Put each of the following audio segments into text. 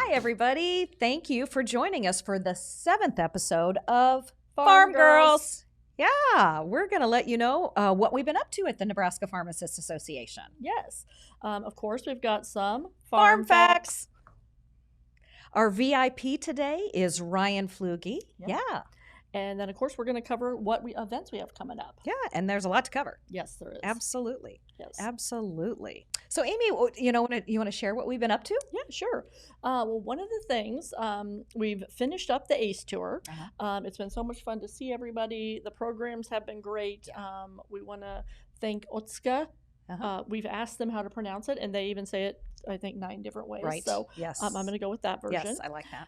Hi, everybody. Thank you for joining us for the 7th episode of Pharm Girls. Yeah, we're going to let you know what we've been up to at the Nebraska Pharmacists Association. Yes. Of course, we've got some Pharm Facts. Our VIP today is Ryan Flugge. Yeah. And then, of course, we're going to cover what events we have coming up. Yeah, and there's a lot to cover. Yes, there is. Absolutely. Yes. Absolutely. So, Amy, you want to share what we've been up to? Yeah, sure. Well, one of the things, we've finished up the ACE tour. It's been so much fun to see everybody. The programs have been great. We want to thank Otska. We've asked them how to pronounce it, and they even say it, I think, 9 different ways. Right. So yes. I'm going to go with that version. Yes, I like that.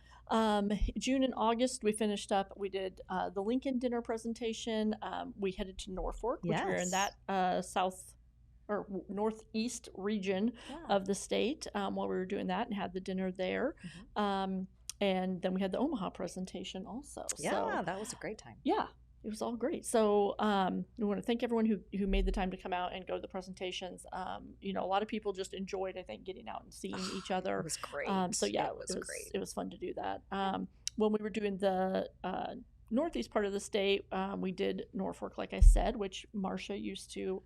June and August, we finished up. We did the Lincoln dinner presentation. We headed to Norfolk, which we're in that south or northeast region of the state while we were doing that, and had the dinner there. And then we had the Omaha presentation also. Yeah, that was a great time. Yeah. It was all great. So we want to thank everyone who made the time to come out and go to the presentations. A lot of people just enjoyed, I think, getting out and seeing each other. It was great. So yeah, it was great. It was fun to do that. When we were doing the northeast part of the state, we did Norfolk, like I said, which Marcia used to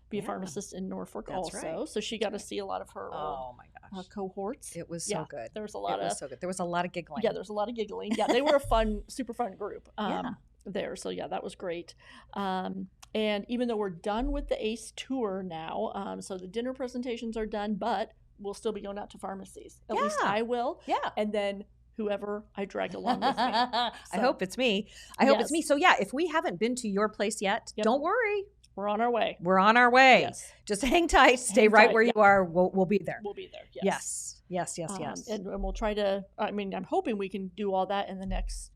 be a pharmacist in Norfolk also. Right. So she got to see a lot of her cohorts. It was so good. There was a lot There was a lot of giggling. Yeah, there was a lot of giggling. Yeah, they were a fun, super fun group. There. So yeah, that was great. And even though we're done with the ACE tour now, so the dinner presentations are done, but we'll still be going out to pharmacies. At least I will. Yeah. And then whoever I drag along with me. I hope it's me. I hope it's me. So yeah, if we haven't been to your place yet, don't worry. We're on our way. We're on our way. Yes. Just hang tight. Stay right where you are. We'll be there. We'll be there. Yes. Yes. And we'll try to, I'm hoping we can do all that in the next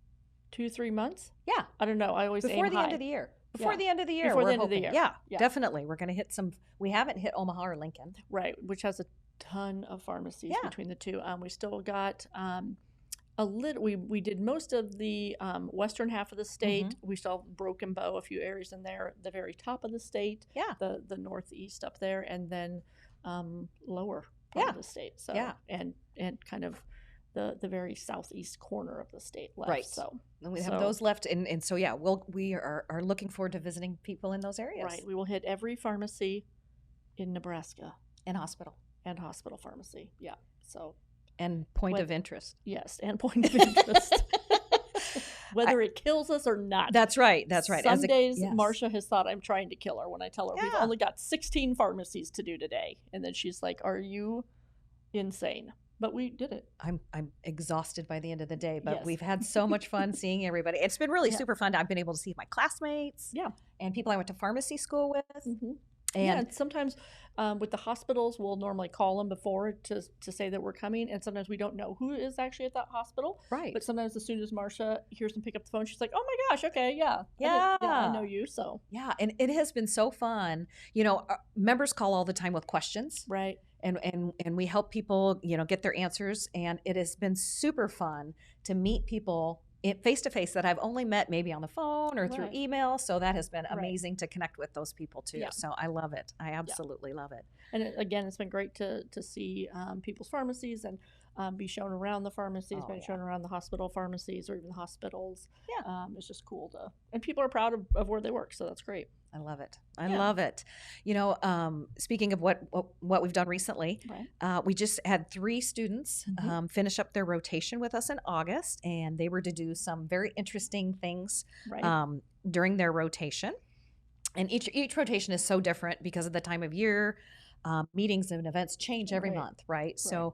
2-3 months. Yeah. I don't know. I always before the end of the year. Before the end of the year. Before the end of the year. Yeah, definitely. We're going to hit some. We haven't hit Omaha or Lincoln. Right, which has a ton of pharmacies between the two. We still got a little. We did most of the western half of the state. We still have Broken Bow, a few areas in there. The very top of the state. Yeah. The northeast up there, and then lower part of the state. So and kind of the very southeast corner of the state left. Right. So we have those left, and so yeah, we are looking forward to visiting people in those areas. Right. We will hit every pharmacy in Nebraska and hospital pharmacy. Yeah. So and point of interest. Yes, and point of interest. Whether it kills us or not. That's right. That's right. Some days Marcia has thought I'm trying to kill her when I tell her we've only got 16 pharmacies to do today, and then she's like, "Are you insane?" But we did it. I'm exhausted by the end of the day, but we've had so much fun seeing everybody. It's been really super fun. I've been able to see my classmates and people I went to pharmacy school with. And sometimes with the hospitals, we'll normally call them before to say that we're coming. And sometimes we don't know who is actually at that hospital. Right. But sometimes as soon as Marcia hears them pick up the phone, she's like, oh my gosh, okay, yeah, I know you. So yeah, and it has been so fun. Members call all the time with questions. Right. And we help people, get their answers. And it has been super fun to meet people face to face that I've only met maybe on the phone or through email. So that has been amazing to connect with those people too. Yeah. So I love it. I absolutely love it. And again, it's been great to see people's pharmacies and be shown around the pharmacies, shown around the hospital pharmacies or even the hospitals. Yeah. It's just cool and people are proud of where they work. So that's great. I love it. I love it. Speaking of what we've done recently, we just had 3 students finish up their rotation with us in August, and they were to do some very interesting things during their rotation. And each rotation is so different because of the time of year. Meetings and events change every month, right? So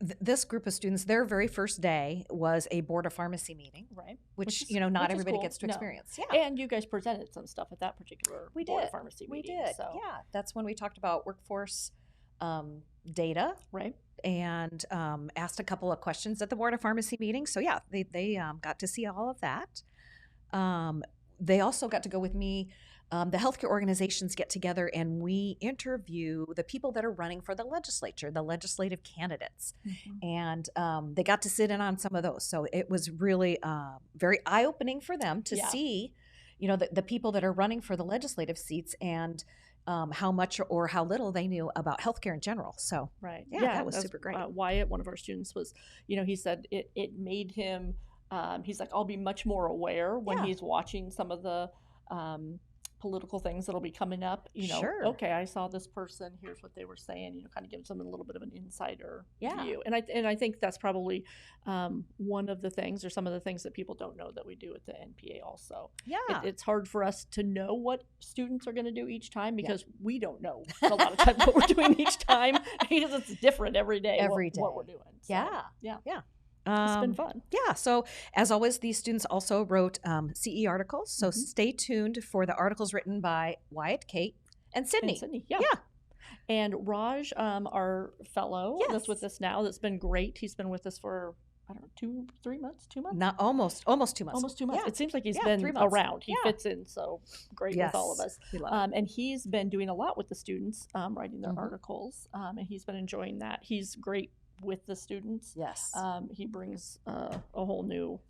this group of students, their very first day was a board of pharmacy meeting, which not everybody gets to experience. Yeah, and you guys presented some stuff at that particular board of pharmacy meeting. We did. So. Yeah, that's when we talked about workforce data, and asked a couple of questions at the board of pharmacy meeting. So yeah, they got to see all of that. They also got to go with me. The healthcare organizations get together and we interview the people that are running for the legislature, the legislative candidates. And they got to sit in on some of those. So it was really very eye-opening for them to see, the people that are running for the legislative seats and how much or how little they knew about healthcare in general. So right, that was super great. Wyatt, one of our students, was, he said it made him. He's like, I'll be much more aware when he's watching some of the political things that'll be coming up. Sure. Okay, I saw this person. Here's what they were saying. Kind of gives them a little bit of an insider view. And I think that's probably one of the things, or some of the things that people don't know that we do at the NPA. Also, it's hard for us to know what students are going to do each time, because we don't know a lot of times what we're doing each time, because it's different every day. What we're doing. So, yeah. It's been fun. Yeah. So as always, these students also wrote CE articles. So stay tuned for the articles written by Wyatt, Kate, and Sydney. Yeah. And Raj, our fellow that's with us now, that's been great. He's been with us for, I don't know, 2 months. Not almost 2 months. Almost 2 months. Yeah. It seems like he's been 3 months. around. He fits in so great with all of us. We love it. And he's been doing a lot with the students, writing their articles, and he's been enjoying that. He's great with the students. Yes. He brings a whole new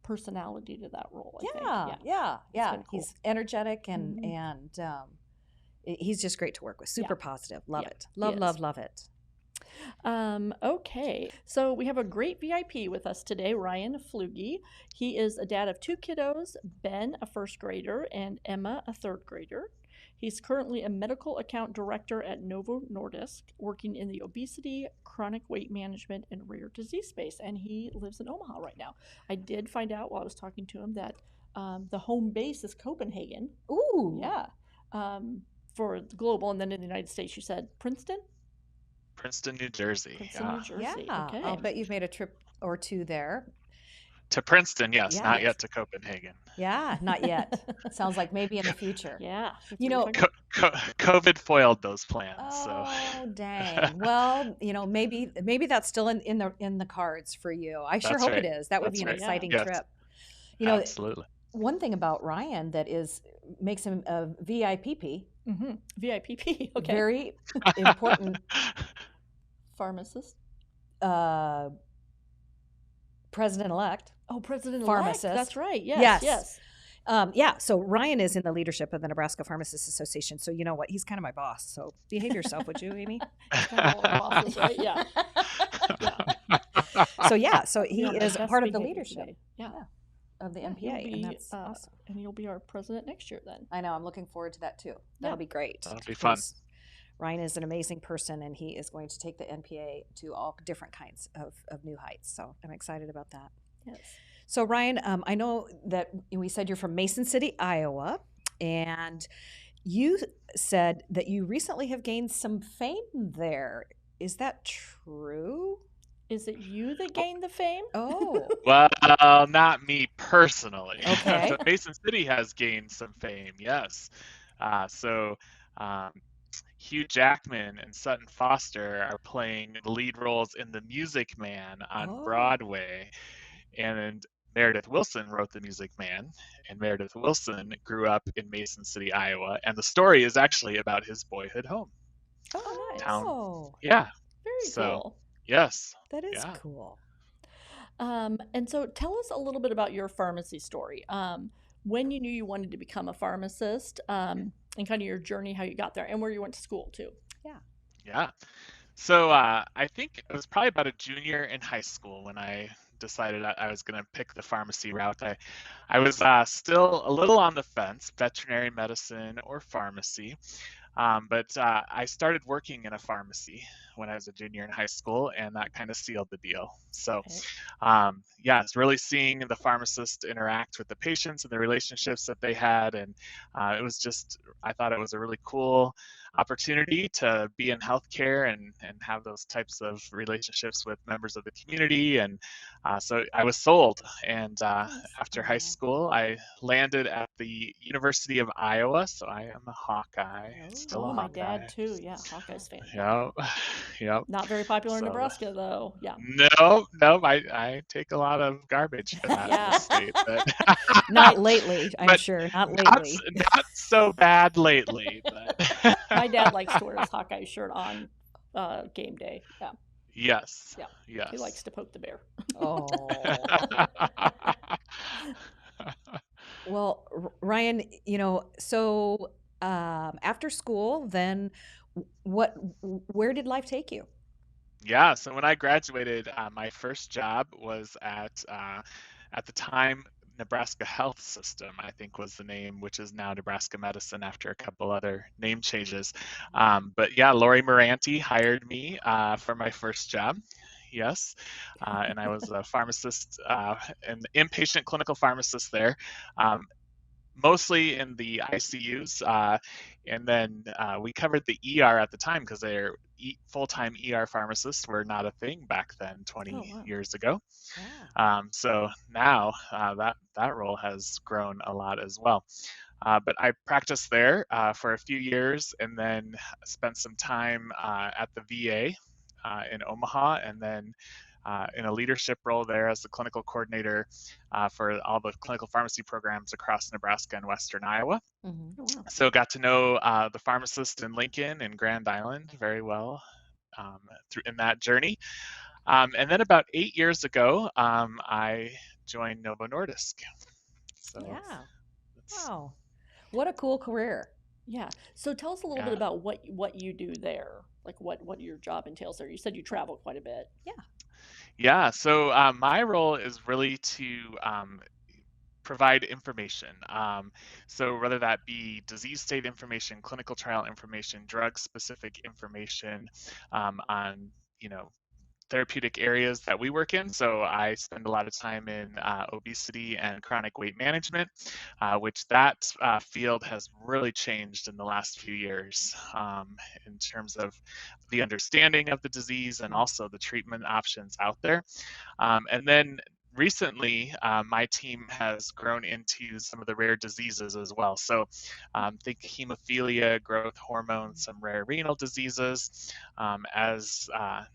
personality to that role, I think. Yeah. Cool. He's energetic and he's just great to work with. Super positive. Love it. Love it. Okay, so we have a great VIP with us today, Ryan Flugge. He is a dad of 2 kiddos, Ben, a 1st grader, and Emma, a 3rd grader. He's currently a medical account director at Novo Nordisk, working in the obesity, chronic weight management, and rare disease space, and he lives in Omaha right now. I did find out while I was talking to him that the home base is Copenhagen. Ooh. Yeah. For the global, and then in the United States, you said Princeton, New Jersey. New Jersey. Yeah. Okay. I'll bet you've made a trip or 2 there. To Princeton, yes. Not yet to Copenhagen. Yeah, not yet. Sounds like maybe in the future. Yeah. COVID foiled those plans. Oh, dang. Well, maybe that's still in the cards for you. I sure hope it is. That would be an exciting trip. Absolutely. One thing about Ryan that makes him a VIPP. VIPP. Okay. Very important. Pharmacist. President-elect. Oh, president-elect. Pharmacist. That's right. Yes. So Ryan is in the leadership of the Nebraska Pharmacists Association. So you know what? He's kind of my boss. So behave yourself, would you, Amy? Kind of all our bosses, right? Yeah. So he is part of the leadership. Today. Yeah. Of the NPA, and that's awesome. And you'll be our president next year then. I know. I'm looking forward to that too. That'll be great. That'll be fun. Ryan is an amazing person, and he is going to take the NPA to all different kinds of new heights. So I'm excited about that. Yes. So Ryan, I know that we said you're from Mason City, Iowa, and you said that you recently have gained some fame there. Is that true? Is it you that gained the fame? Oh. Well, not me personally. Okay. Mason City has gained some fame, yes. Hugh Jackman and Sutton Foster are playing the lead roles in The Music Man on Broadway. And Meredith Willson wrote The Music Man. And Meredith Willson grew up in Mason City, Iowa. And the story is actually about his boyhood home. Oh, nice. Town. Yeah. Very cool. Yes. That is cool. And so tell us a little bit about your pharmacy story. When you knew you wanted to become a pharmacist, and kind of your journey, how you got there, and where you went to school too. Yeah. So I think it was probably about a junior in high school when I decided I was going to pick the pharmacy route. I was still a little on the fence, veterinary medicine or pharmacy. But I started working in a pharmacy when I was a junior in high school, and that kind of sealed the deal. So, it's really seeing the pharmacist interact with the patients and the relationships that they had. And I thought it was a really cool opportunity to be in healthcare and have those types of relationships with members of the community. And so I was sold. And after high school, I landed at the University of Iowa. So I am a Hawkeye. Oh, my dad too. Yeah, Hawkeye's fan. Yep. Not very popular in Nebraska, though. Yeah. No, I take a lot of garbage from that state. But not lately, I'm sure. Not lately. Not so bad lately, but my dad likes to wear his Hawkeye shirt on game day. Yeah. Yes. Yeah. Yes. He likes to poke the bear. Oh. Well, Ryan, so after school, then where did life take you? Yeah, so when I graduated, my first job was at the time, Nebraska Health System, I think was the name, which is now Nebraska Medicine after a couple other name changes. But yeah, Lori Moranti hired me for my first job. Yes, and I was a pharmacist, an inpatient clinical pharmacist there. Um, Mostly in the ICUs, and then we covered the ER at the time because they're full-time ER pharmacists were not a thing back then, 20 Oh, wow. years ago. Yeah. So now that role has grown a lot as well. But I practiced there for a few years, and then spent some time at the VA in Omaha, and then in a leadership role there as the clinical coordinator for all the clinical pharmacy programs across Nebraska and Western Iowa. Mm-hmm. Oh, wow. So got to know the pharmacist in Lincoln and Grand Island very well in that journey. And then about 8 years ago, I joined Novo Nordisk. So Yeah. it's Wow. What a cool career. Yeah. So tell us a little bit yeah. about what you do there, like what your job entails there. You said you travel quite a bit. Yeah, so my role is really to provide information. So whether that be disease state information, clinical trial information, drug specific information on, therapeutic areas that we work in. So I spend a lot of time in obesity and chronic weight management, which that field has really changed in the last few years in terms of the understanding of the disease and also the treatment options out there. And then recently, my team has grown into some of the rare diseases as well. So think hemophilia, growth hormone, some rare renal diseases. As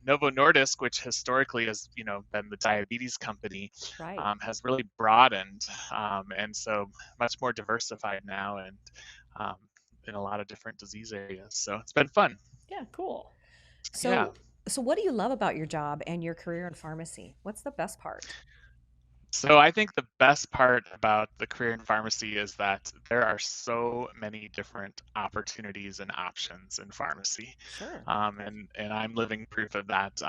Novo Nordisk, which historically has been the diabetes company, Right. has really broadened, and so much more diversified now, and in a lot of different disease areas. So it's been fun. Yeah, cool. Yeah. So what do you love about your job and your career in pharmacy? What's the best part? So I think the best part about the career in pharmacy is that there are so many different opportunities and options in pharmacy, Sure. and I'm living proof of that.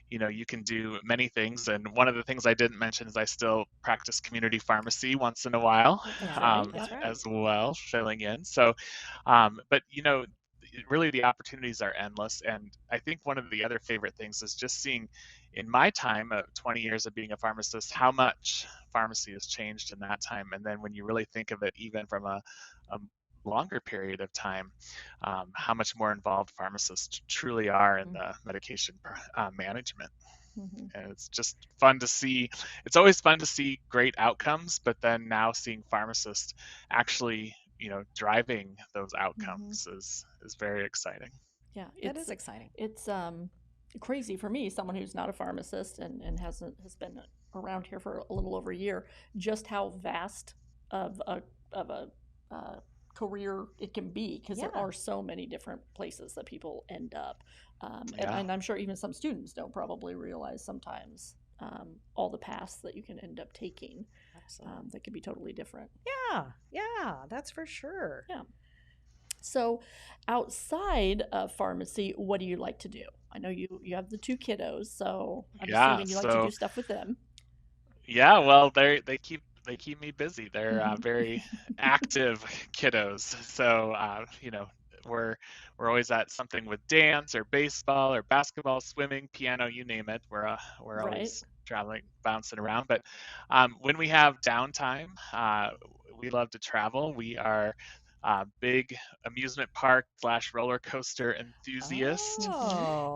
You can do many things, and one of the things I didn't mention is I still practice community pharmacy once in a while, That's right. That's Yep. right. as well, filling in. So, but really the opportunities are endless, and I think one of the other favorite things is just seeing in my time of 20 years of being a pharmacist how much pharmacy has changed in that time, and then when you really think of it even from a longer period of time, how much more involved pharmacists truly are in the medication management. Mm-hmm. And it's just fun to see. It's always fun to see great outcomes, but then now seeing pharmacists actually driving those outcomes is very exciting. Yeah, That is exciting. It's crazy for me, someone who's not a pharmacist and has been around here for a little over a year, just how vast of a career it can be, because there Yeah. are so many different places that people end up, Yeah. and I'm sure even some students don't probably realize sometimes all the paths that you can end up taking that could be totally different. Yeah, that's for sure. Yeah. So, outside of pharmacy, what do you like to do? I know you have the two kiddos, so I'm Yeah. assuming you like to do stuff with them. Yeah, well, they keep me busy. They're very active kiddos. So we're always at something with dance or baseball or basketball, swimming, piano, you name it. We're Right. always traveling, bouncing around. But when we have downtime, we love to travel. We are big amusement park / roller coaster enthusiast.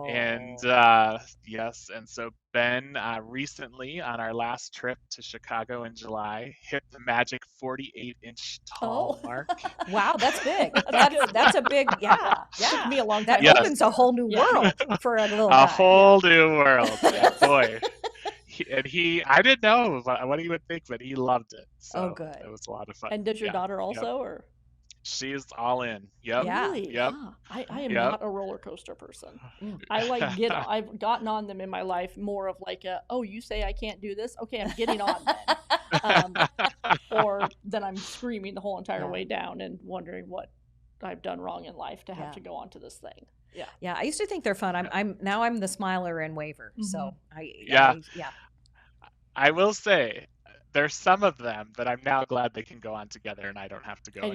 And Oh. yes, and so Ben recently on our last trip to Chicago in July hit the magic 48-inch tall Oh. mark. Wow, that's big. That's good. That's a big, yeah. Took me a long That time. Yes. opens a whole new Yeah. world for a little A guy. whole new world. Yeah, Yes. boy. I didn't know what he would think, but he loved it. So Oh, good. it was a lot of fun. And does your Yeah, daughter yep. also, or? She's all in. Yep. Yeah. Really? Yep. I am Yep. not a roller coaster person. Mm. I've gotten on them in my life more of like oh, you say I can't do this? Okay, I'm getting on then. Or then I'm screaming the whole entire Yeah. way down and wondering what I've done wrong in life to have to go onto this thing. Yeah. Yeah. I used to think they're fun. I'm the smiler and waver. So I will say there's some of them that I'm now glad they can go on together and I don't have to go. I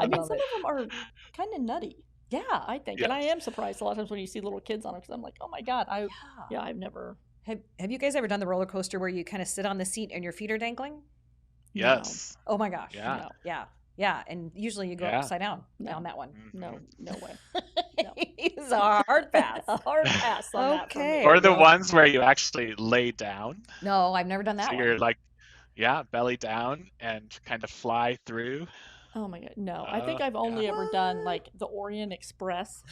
mean, some of them are kind of nutty. Yeah, I think. Yes. And I am surprised a lot of times when you see little kids on them, because I'm like, oh my God, I've never. Have you guys ever done the roller coaster where you kind of sit on the seat and your feet are dangling? Yes. No. Oh my gosh. Yeah. No. Yeah. And usually you go upside down on that one. No way. No. It's a hard pass. A hard pass on that for me. Or the ones where you actually lay down. No, I've never done that so one. You're like, belly down and kind of fly through. Oh my God, no. I think I've only ever done like the Orient Express,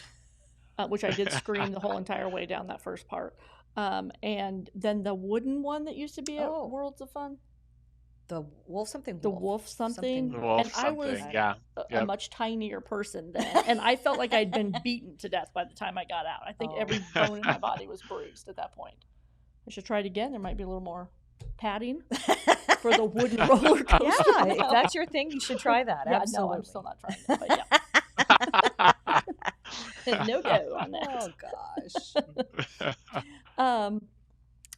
which I did scream the whole entire way down that first part. And then the wooden one that used to be at Worlds of Fun. The wolf something. The wolf something. The wolf and something. I was a much tinier person then, and I felt like I'd been beaten to death by the time I got out. I think every bone in my body was bruised at that point. I should try it again. There might be a little more padding for the wooden roller coaster. Yeah, if that's your thing, you should try that. Yeah, absolutely. No, I'm still not trying that, but yeah. No go on that. Oh gosh.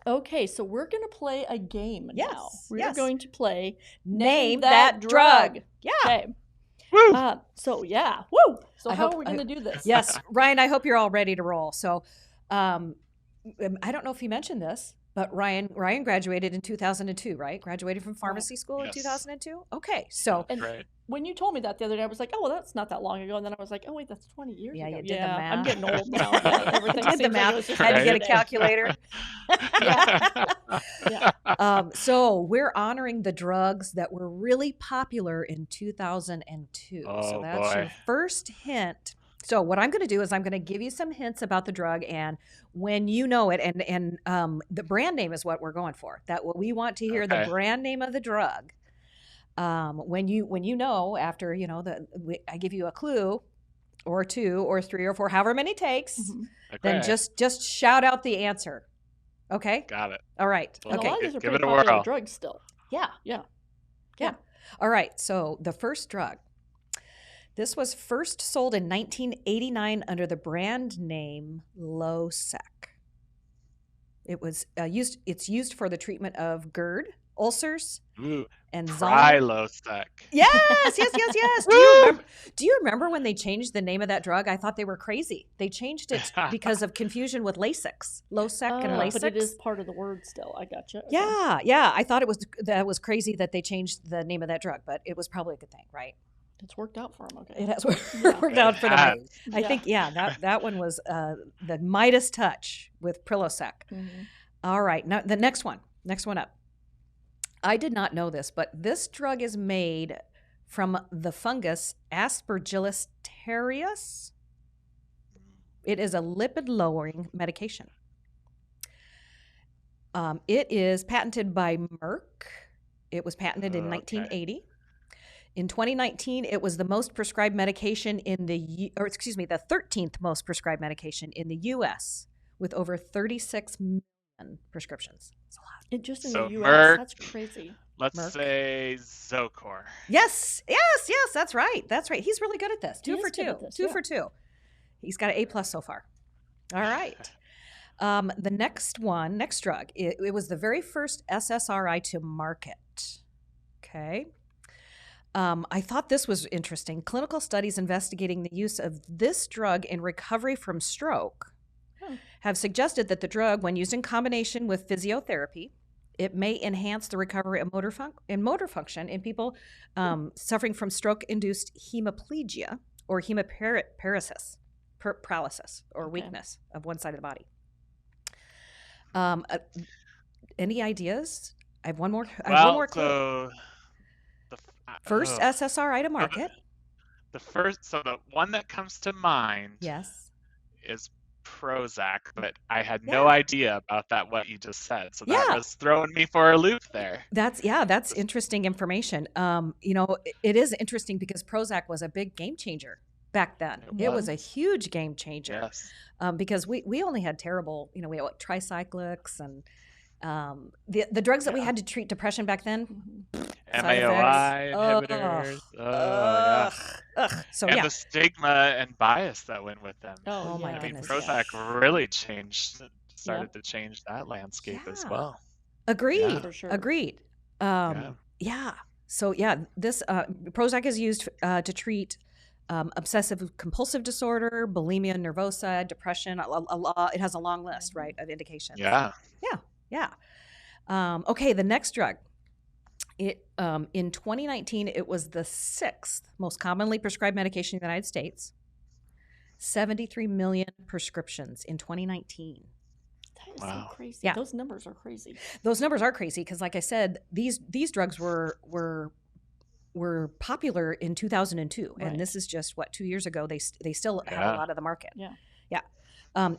Okay, so we're going to play a game now. We're going to play Name That Drug. Yeah. Okay. Woo. Woo. So how are we going to do this? Yes, Ryan, I hope you're all ready to roll. So I don't know if you mentioned this, but Ryan graduated in 2002, right? Graduated from pharmacy school in 2002? Okay, so. Right. When you told me that the other day, I was like, oh, well, that's not that long ago. And then I was like, oh, wait, that's 20 years ago. Yeah, you did the math. I'm getting old now. Everything did the math. Had to get a calculator. So we're honoring the drugs that were really popular in 2002. So that's your first hint. So what I'm going to do is I'm going to give you some hints about the drug, and when you know it, and the brand name is what we're going for. That we want to hear the brand name of the drug. When you know, after I give you a clue, or two, or three, or four, however many it takes, then just shout out the answer. Okay. Got it. All right. Well, okay. A lot of these are pretty popular drugs still. Yeah. All right. So the first drug. This was first sold in 1989 under the brand name Losec. It was used. It's used for the treatment of GERD, ulcers, and Losec. Yes. Do you remember when they changed the name of that drug? I thought they were crazy. They changed it because of confusion with Lasix, Losec and Lasix. But it is part of the word still. I gotcha. Okay. Yeah. I thought that was crazy that they changed the name of that drug, but it was probably a good thing, right? It's worked out for them. Okay. It has worked out for them. I think, that one was the Midas touch with Prilosec. Mm-hmm. All right. Now the next one up. I did not know this, but this drug is made from the fungus Aspergillus terreus. It is a lipid-lowering medication. It is patented by Merck. It was patented in 1980. In 2019, it was the most prescribed medication the 13th most prescribed medication in the U.S. with over 36 million prescriptions. It's a lot. Just in the U.S., Merck, that's crazy. Let's say Zocor. Yes, that's right. He's really good at this. Two for two. He's got an A+ so far. All right. The next drug, it was the very first SSRI to market. Okay. I thought this was interesting. Clinical studies investigating the use of this drug in recovery from stroke have suggested that the drug, when used in combination with physiotherapy, it may enhance the recovery of motor function in people suffering from stroke-induced hemiplegia or hemiparalysis, or weakness of one side of the body. Any ideas? I have one more clue. So First SSRI to market. The one that comes to mind is Prozac, but I had no idea about what you just said. So that was throwing me for a loop there. That's interesting information. It is interesting because Prozac was a big game changer back then. It was a huge game changer. Yes. Because we only had terrible, we had tricyclics and The drugs that we had to treat depression back then, MAOI inhibitors. Yeah. So and the stigma and bias that went with them. Oh my I mean, goodness. Prozac really started to change that landscape as well. Agreed. For sure. Agreed. So this Prozac is used to treat obsessive compulsive disorder, bulimia nervosa, depression. It has a long list, right, of indications. Yeah. Okay, the next drug. In 2019, it was the 6th most commonly prescribed medication in the United States. 73 million prescriptions in 2019. That is so crazy. Yeah. Those numbers are crazy. Those numbers are crazy because, like I said, these drugs were popular in 2002, and this is just 2 years ago. They still have a lot of the market. Yeah.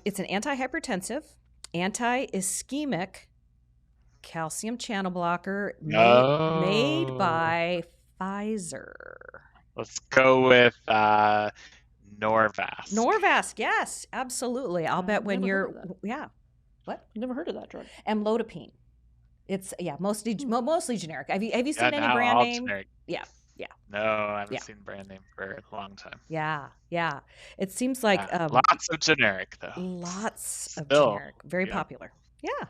It's an antihypertensive, anti-ischemic, calcium channel blocker made by Pfizer. Let's go with Norvasc. Norvasc, yes, absolutely. I'll bet when you're What? I've never heard of that drug. Amlodipine. It's mostly generic. Have you seen any now brand all name? Generic. Yeah. No, I haven't seen brand name for a long time. Yeah. It seems like lots of generic though. Lots of generic. Very popular. Yeah.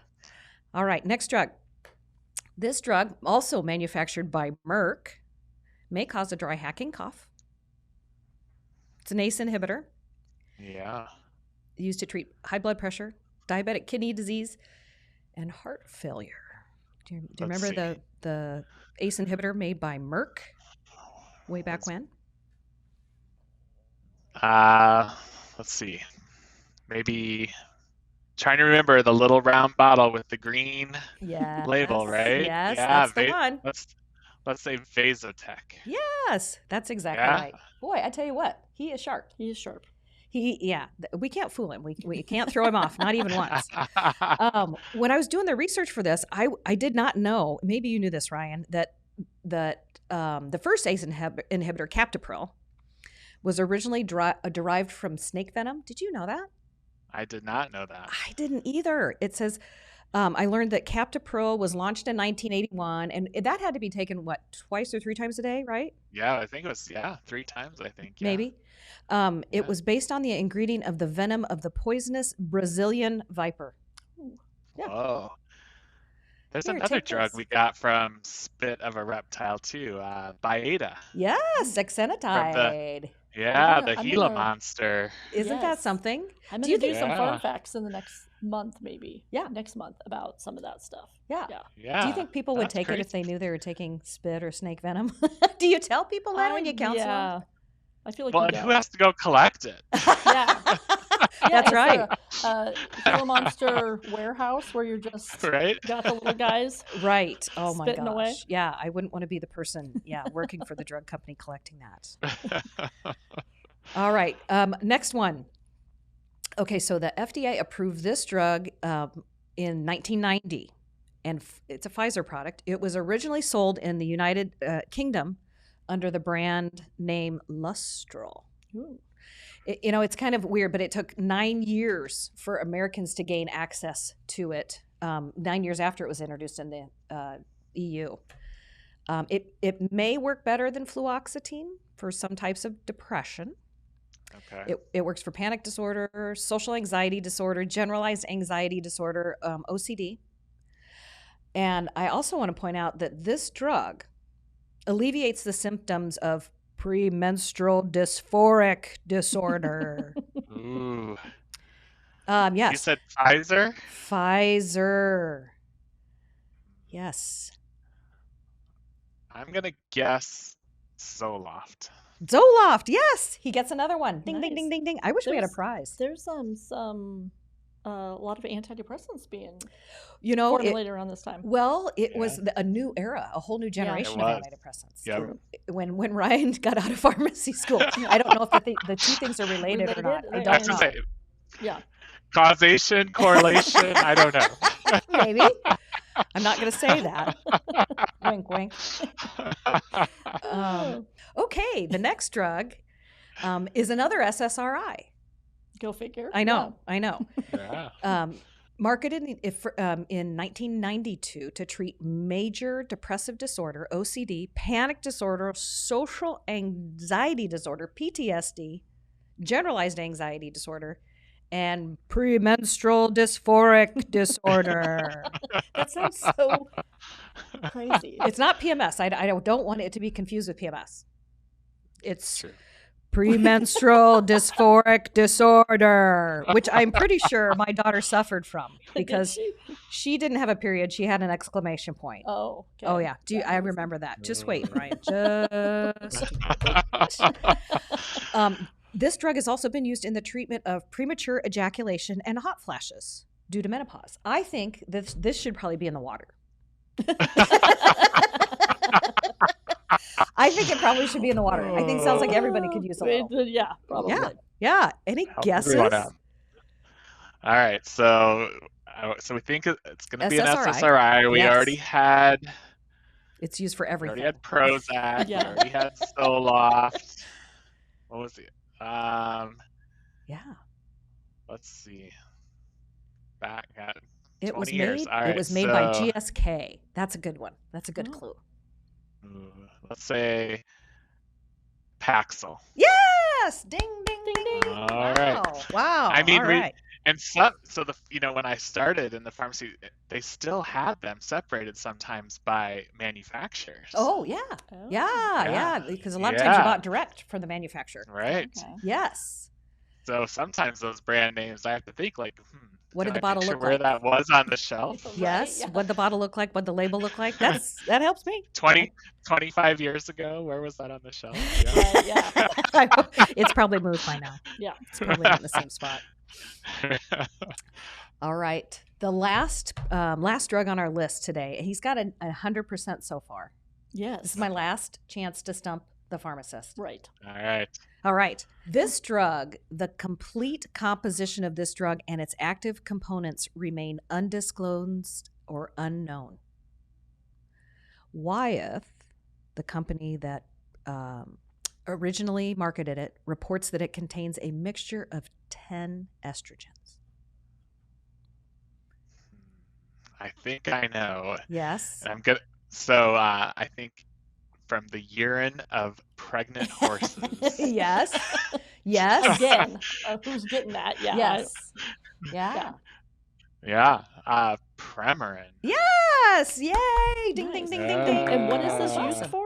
All right, next drug. This drug, also manufactured by Merck, may cause a dry hacking cough. It's an ACE inhibitor. Yeah. Used to treat high blood pressure, diabetic kidney disease, and heart failure. Do you remember the ACE inhibitor made by Merck way back when? Let's see. Maybe trying to remember the little round bottle with the green label, right? Yes, that's the one. Let's say Vasotec. Yes, that's exactly right. Boy, I tell you what, he is sharp. We can't fool him. We can't throw him off, not even once. When I was doing the research for this, I did not know, maybe you knew this, Ryan, that the first ACE inhibitor, captopril, was originally derived from snake venom. Did you know that? I did not know that. I didn't either. It says, I learned that captopril was launched in 1981, and that had to be taken, twice or 3 times a day, right? Yeah, I think it was, 3 times, I think. Yeah. Maybe. It was based on the ingredient of the venom of the poisonous Brazilian viper. Yeah. Whoa. There's another drug we got from spit of a reptile too, Byetta. Yes, exenatide. The Gila monster. Isn't that something? I'm going to do some Pharm Facts in the next month, maybe. Yeah, next month about some of that stuff. Yeah. Do you think people would take it if they knew they were taking spit or snake venom? Do you tell people that when you counsel them? I feel like and who has to go collect it? That's right. Gila monster warehouse where you're just got the little guys. Right. Oh my gosh. Away. Yeah, I wouldn't want to be the person. Working for the drug company collecting that. All right. Next one. Okay, so the FDA approved this drug in 1990, and it's a Pfizer product. It was originally sold in the United Kingdom under the brand name Lustrol. It's kind of weird, but it took 9 years for Americans to gain access to it. 9 years after it was introduced in the EU. It may work better than fluoxetine for some types of depression. Okay. It works for panic disorder, social anxiety disorder, generalized anxiety disorder, OCD. And I also want to point out that this drug alleviates the symptoms of premenstrual dysphoric disorder. Ooh. Yes. You said Pfizer? Pfizer. Yes. I'm going to guess Zoloft. Zoloft, yes. He gets another one. Ding, ding, ding, ding, ding. I wish we had a prize. There's some a lot of antidepressants being formulated around this time. Well, it was a new era, a whole new generation of antidepressants. Yep. When Ryan got out of pharmacy school. I don't know if the two things are related or not. I don't know. Yeah. Causation, correlation, I don't know. Maybe. I'm not going to say that. Wink, wink. Okay, the next drug is another SSRI. Go figure. I know. Yeah. Marketed in 1992 to treat major depressive disorder, OCD, panic disorder, social anxiety disorder, PTSD, generalized anxiety disorder, and premenstrual dysphoric disorder. That sounds so crazy. It's not PMS. I don't want it to be confused with PMS. It's True. premenstrual dysphoric disorder, which I'm pretty sure my daughter suffered from because she didn't have a period. She had an exclamation point. Oh, okay. Oh yeah. I remember that. Just wait, Ryan. This drug has also been used in the treatment of premature ejaculation and hot flashes due to menopause. I think this should probably be in the water. I think it probably should be in the water. I think it sounds like everybody could use a little. Yeah, probably. Yeah. Any guesses? All right. So we think it's going to be an SSRI. We already had. It's used for everything. We already had Prozac. We already had Zoloft. What was it? Let's see. Back at 20 years. All right, it was made by GSK. That's a good one. That's a good clue. Let's say Paxil. Yes! Ding, ding, ding, ding. All right. Wow. I mean, all right. when I started in the pharmacy, they still had them separated sometimes by manufacturers. Oh, yeah. Yeah. Because a lot of times you bought direct from the manufacturer. Right. Okay. Yes. So sometimes those brand names, I have to think like, what did the bottle look where like? that was on the shelf? Yes. What did the bottle look like? What did the label look like? That helps me. 25 years ago, where was that on the shelf? Yeah. It's probably moved by now. Yeah. It's probably not in the same spot. All right. The last drug on our list today. He's got 100% so far. Yes. This is my last chance to stump the pharmacist. Right. All right. This drug, the complete composition of this drug and its active components remain undisclosed or unknown. Wyeth, the company that originally marketed it, reports that it contains a mixture of 10 estrogens. I think I know. Yes. I'm good. So I think from the urine of pregnant horses. Yes. Again, who's getting that? Yeah. Yes. Yeah. Premarin. Yes. Yay. Ding, ding, ding, ding, ding. And what is this used for?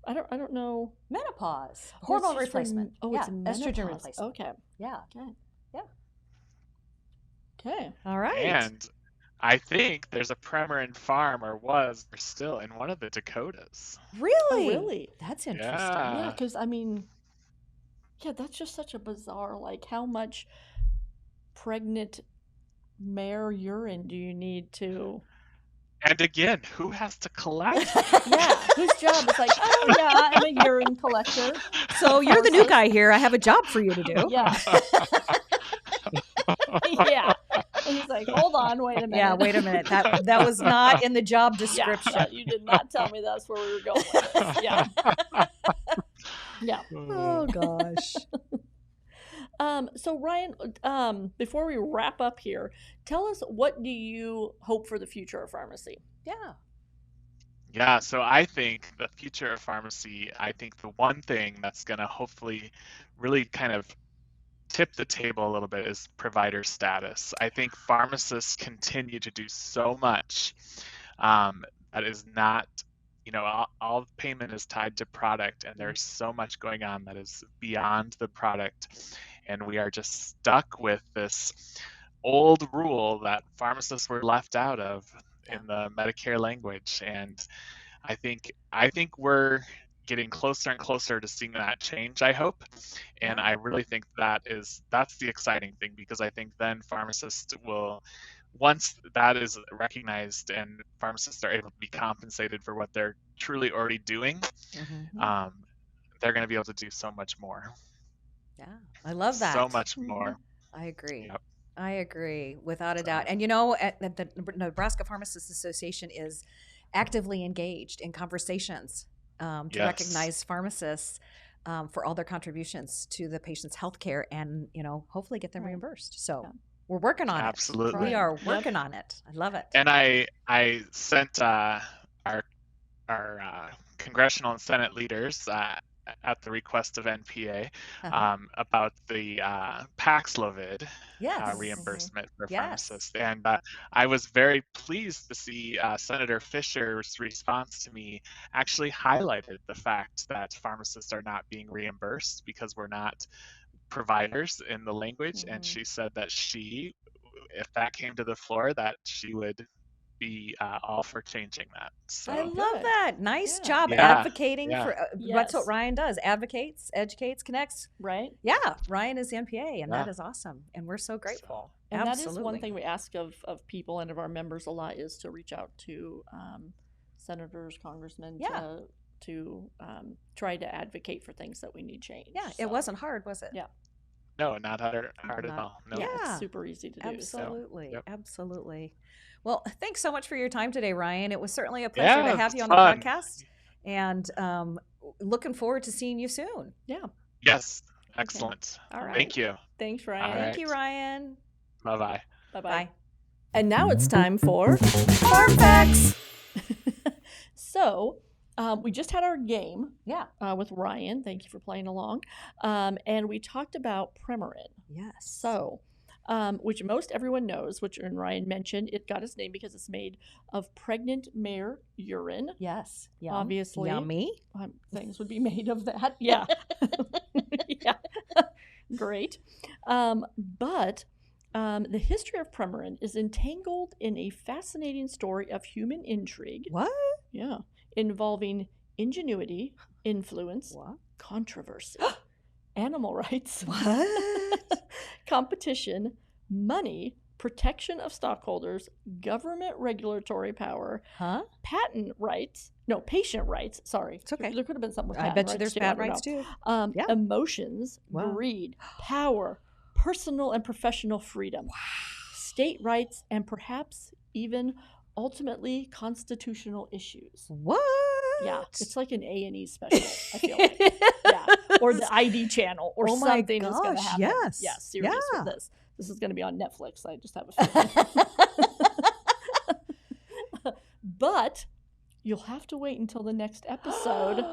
I don't know. Menopause. Hormone replacement. It's estrogen replacement. Okay. Yeah. Okay. All right. And I think there's a Premarin farm, or still in one of the Dakotas. Really? Oh, really? That's interesting. Yeah, because that's just such a bizarre, how much pregnant mare urine do you need to... And again, who has to collect? Whose job is I'm a urine collector. So you're the new guy here. I have a job for you to do. Yeah. Yeah. And he's like, hold on, wait a minute. Yeah, wait a minute. That was not in the job description. Yeah, you did not tell me that's where we were going with this. Yeah. Yeah. Oh, gosh. So Ryan, before we wrap up here, tell us, what do you hope for the future of pharmacy? Yeah, so I think the future of pharmacy, I think the one thing that's going to hopefully really kind of tip the table a little bit is provider status. I think pharmacists continue to do so much that is not, all payment is tied to product, and there's so much going on that is beyond the product. And we are just stuck with this old rule that pharmacists were left out of in the Medicare language. And I think we're getting closer and closer to seeing that change, I hope. And I really think that's the exciting thing, because I think then pharmacists will, once that is recognized and pharmacists are able to be compensated for what they're truly already doing, they're going to be able to do so much more. Yeah, I love that. So much more. I agree. Yep. I agree, without a doubt. And the Nebraska Pharmacists Association is actively engaged in conversations to recognize pharmacists for all their contributions to the patient's health care, and hopefully get them reimbursed. So We're working on it. Absolutely. We are working on it. I love it. And I sent our congressional and Senate leaders at the request of NPA about the Paxlovid reimbursement for pharmacists. And I was very pleased to see Senator Fisher's response to me actually highlighted the fact that pharmacists are not being reimbursed because we're not providers in the language. And she said that if that came to the floor, that she would be all for changing that. So I love that. Nice job advocating for that's what Ryan does. Advocates, educates, connects. Right. Yeah. Ryan is the NPA, and that is awesome. And we're so grateful. And that is one thing we ask of people and of our members a lot, is to reach out to senators, congressmen, to try to advocate for things that we need change. Yeah, it wasn't hard, was it? Yeah. No, not hard at all. No. Yeah, it's super easy to do. Absolutely. Yep. Absolutely. Well, thanks so much for your time today, Ryan. It was certainly a pleasure to have you on the podcast, and looking forward to seeing you soon. Yeah. Yes. Excellent. Okay. All right. Thank you. Thanks, Ryan. Thank you, Ryan. Bye-bye. Bye-bye. And now it's time for Pharm Facts. So, we just had our game with Ryan. Thank you for playing along. And we talked about Premarin. Yes. So, which most everyone knows, which Ryan mentioned, it got its name because it's made of pregnant mare urine. Yes. Yum. Obviously. Yummy. Things would be made of that. Yeah. Yeah. Great. But the history of Premarin is entangled in a fascinating story of human intrigue. What? Yeah. Involving ingenuity, influence, controversy, animal rights, competition, money, protection of stockholders, government regulatory power, patient rights. Sorry. It's okay. There could have been something with I bet you there's patent rights too. Emotions, greed, power, personal and professional freedom, state rights, and perhaps even ultimately constitutional issues. What? Yeah, it's like an A&E special, I feel like. Yeah, or the ID channel or something is going to happen. Yes. Yeah, serious with this. This is going to be on Netflix. I just have a feeling. But you'll have to wait until the next episode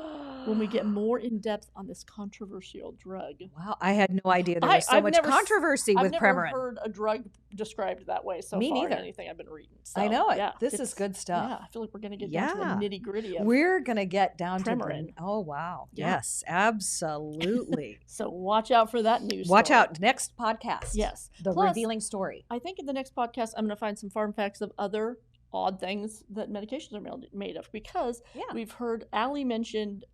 when we get more in depth on this controversial drug. Wow, I had no idea there was so much controversy with Premarin. I've never heard a drug described that way so Me far neither. in anything I've been reading. So, I know it. Yeah, this is good stuff. Yeah, I feel like we're going to get down to the nitty gritty of We're going to get down Premarin. to oh, wow. Yeah. Yes, absolutely. So watch out for that news Watch story. out. Next podcast. Yes. The Plus, revealing story. I think in the next podcast, I'm going to find some pharm facts of other odd things that medications are made of, because we've heard Allie mentioned,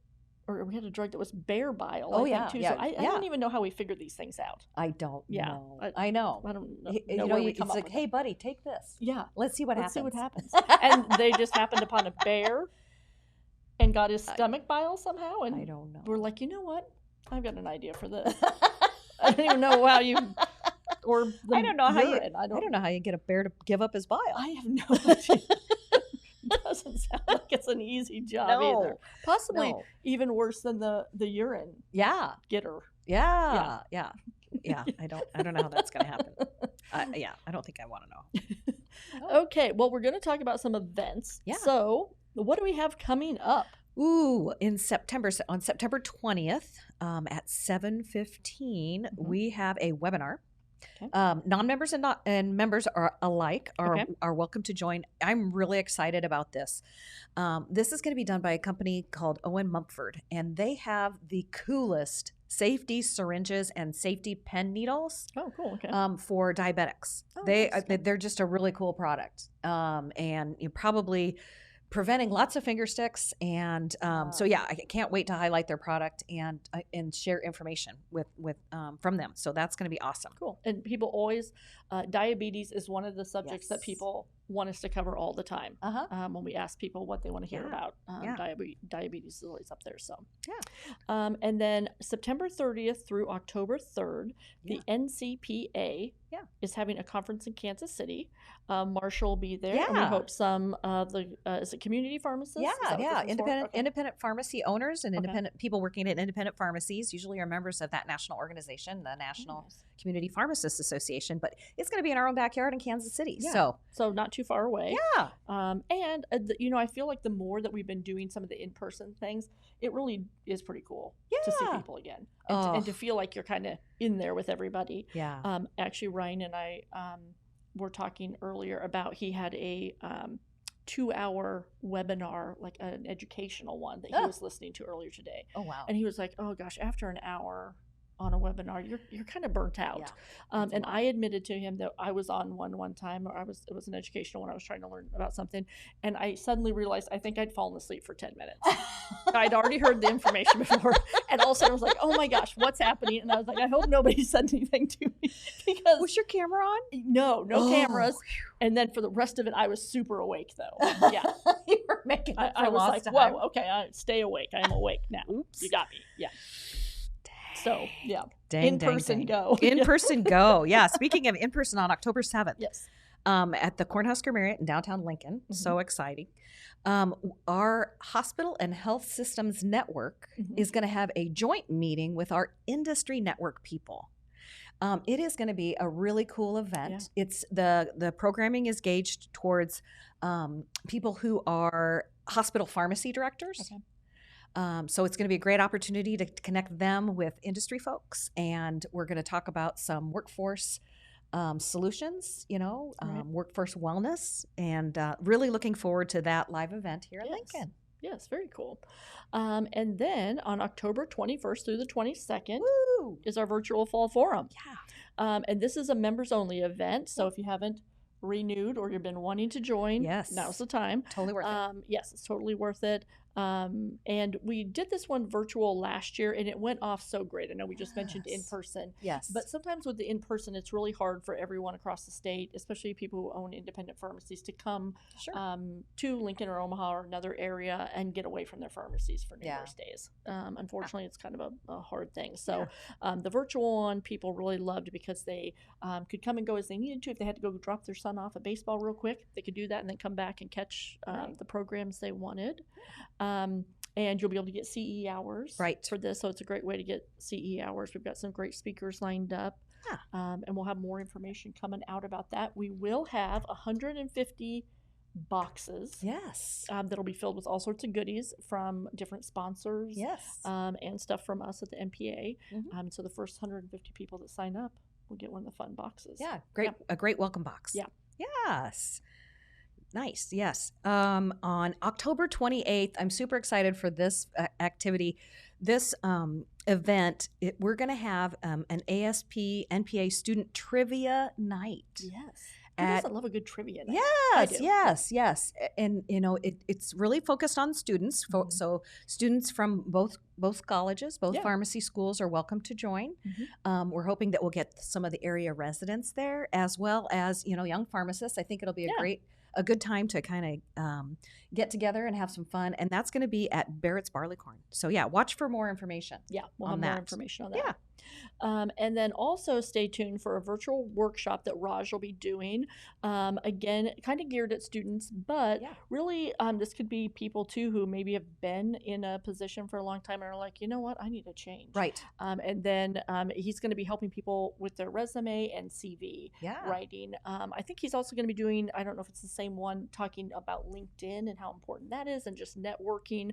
or we had a drug that was bear bile. I think, too. So I don't even know how we figured these things out. I don't know. I know. I don't know where we come it's up like, with hey, buddy, take this. Yeah. Let's see what happens. See what happens. And they just happened upon a bear and got his stomach bile somehow. And I don't know. We're like, you know what? I've got an idea for this. I don't even know how you... Or the I don't know how urine. I don't know how you get a bear to give up his bile. I have no idea. Doesn't sound like it's an easy job either. Possibly even worse than the urine. Yeah. Getter. Yeah. I don't know how that's going to happen. I don't think I want to know. Okay. Well, we're going to talk about some events. Yeah. So, what do we have coming up? Ooh, on September 20th at 7:15, we have a webinar. Okay. Non-members and members are alike are welcome to join. I'm really excited about this. This is going to be done by a company called Owen Mumford, and they have the coolest safety syringes and safety pen needles. Oh, cool. Okay. For diabetics. They're just a really cool product. And you're probably preventing lots of finger sticks, and so I can't wait to highlight their product and share information with from them. So that's going to be awesome. Cool. And people always diabetes is one of the subjects that people want us to cover all the time when we ask people what they want to hear about. Diabetes is always up there. So and then September 30th through October 3rd, the NCPA is having a conference in Kansas City. Marcia will be there, and we hope some of the is it community pharmacists? Independent pharmacy owners and independent people working at independent pharmacies usually are members of that national organization, the National Community Pharmacists Association. But it's going to be in our own backyard in Kansas City, so not too far away. And I feel like the more that we've been doing some of the in-person things, it really is pretty cool to see people again and to feel like you're kind of in there with everybody. Actually, Ryan and I were talking earlier about he had a 2-hour webinar, like an educational one that he was listening to earlier today. Oh wow! And he was like, "Oh gosh, after an hour on a webinar, you're kind of burnt out." And I admitted to him that I was on one time, or it was an educational one. I was trying to learn about something, and I suddenly realized I think I'd fallen asleep for 10 minutes. I'd already heard the information before, and all of a sudden I was like, "Oh my gosh, what's happening?" And I was like, "I hope nobody said anything to me." Because was your camera on? No cameras. And then for the rest of it, I was super awake though. Yeah, you were making. I was like, time. "Whoa, okay, stay awake. I am awake now." Oops, you got me. Yeah. So, in person go. In person go. Yeah. Speaking of in person, on October 7th. Yes. At the Cornhusker Marriott in downtown Lincoln. So exciting. Our Hospital and Health Systems Network is going to have a joint meeting with our industry network people. It is going to be a really cool event. It's the programming is gauged towards people who are hospital pharmacy directors. So it's going to be a great opportunity to connect them with industry folks, and we're going to talk about some workforce solutions, workforce wellness, and really looking forward to that live event here in Lincoln. Yes, very cool. And then on October 21st through the 22nd is our virtual fall forum. And this is a members only event. So if you haven't renewed or you've been wanting to join, now's the time. Totally worth it. Yes, it's totally worth it. And we did this one virtual last year, and it went off so great. I know we just mentioned in person. But sometimes with the in person, it's really hard for everyone across the state, especially people who own independent pharmacies, to come to Lincoln or Omaha or another area and get away from their pharmacies for numerous days. Unfortunately, it's kind of a hard thing. So the virtual one, people really loved because they could come and go as they needed to. If they had to go drop their son off at baseball real quick, they could do that and then come back and catch the programs they wanted. And you'll be able to get CE hours for this. So it's a great way to get CE hours. We've got some great speakers lined up. And we'll have more information coming out about that. We will have 150 boxes. That'll be filled with all sorts of goodies from different sponsors. And stuff from us at the MPA. So the first 150 people that sign up will get one of the fun boxes. A great welcome box. Nice. Yes. On October 28th, I'm super excited for this activity. This event, we're going to have an ASP NPA student trivia night. Who doesn't love a good trivia night? Yes. And, it's really focused on students. So students from both colleges, both pharmacy schools are welcome to join. We're hoping that we'll get some of the area residents there, as well as, young pharmacists. I think it'll be a good time to kind of get together and have some fun. And that's going to be at Barrett's Barleycorn. So watch for more information. We'll have more information on that. And then also stay tuned for a virtual workshop that Raj will be doing. Again, kind of geared at students, but really this could be people too who maybe have been in a position for a long time and are like, you know what, I need a change. And then he's going to be helping people with their resume and CV writing. I think he's also going to be doing, I don't know if it's the same one, talking about LinkedIn and how important that is and just networking.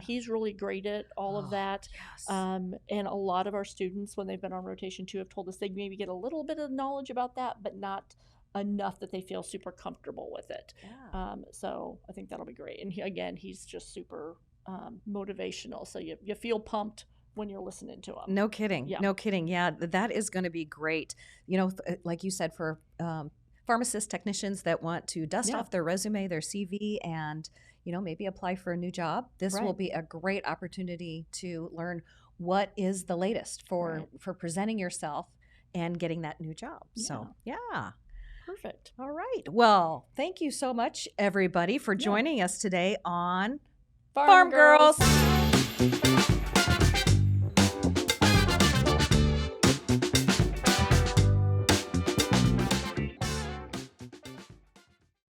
He's really great at all of that. And a lot of our students, when they've been on rotation too, have told us they maybe get a little bit of knowledge about that, but not enough that they feel super comfortable with it. So I think that'll be great. And he's just super motivational. So you feel pumped when you're listening to him. No kidding. Yeah, that is going to be great. Like you said, for pharmacists, technicians that want to dust off their resume, their CV, and maybe apply for a new job. This will be a great opportunity to learn what is the latest for presenting yourself and getting that new job. So Perfect. All right. Well, thank you so much, everybody, for joining us today on Pharm Girls.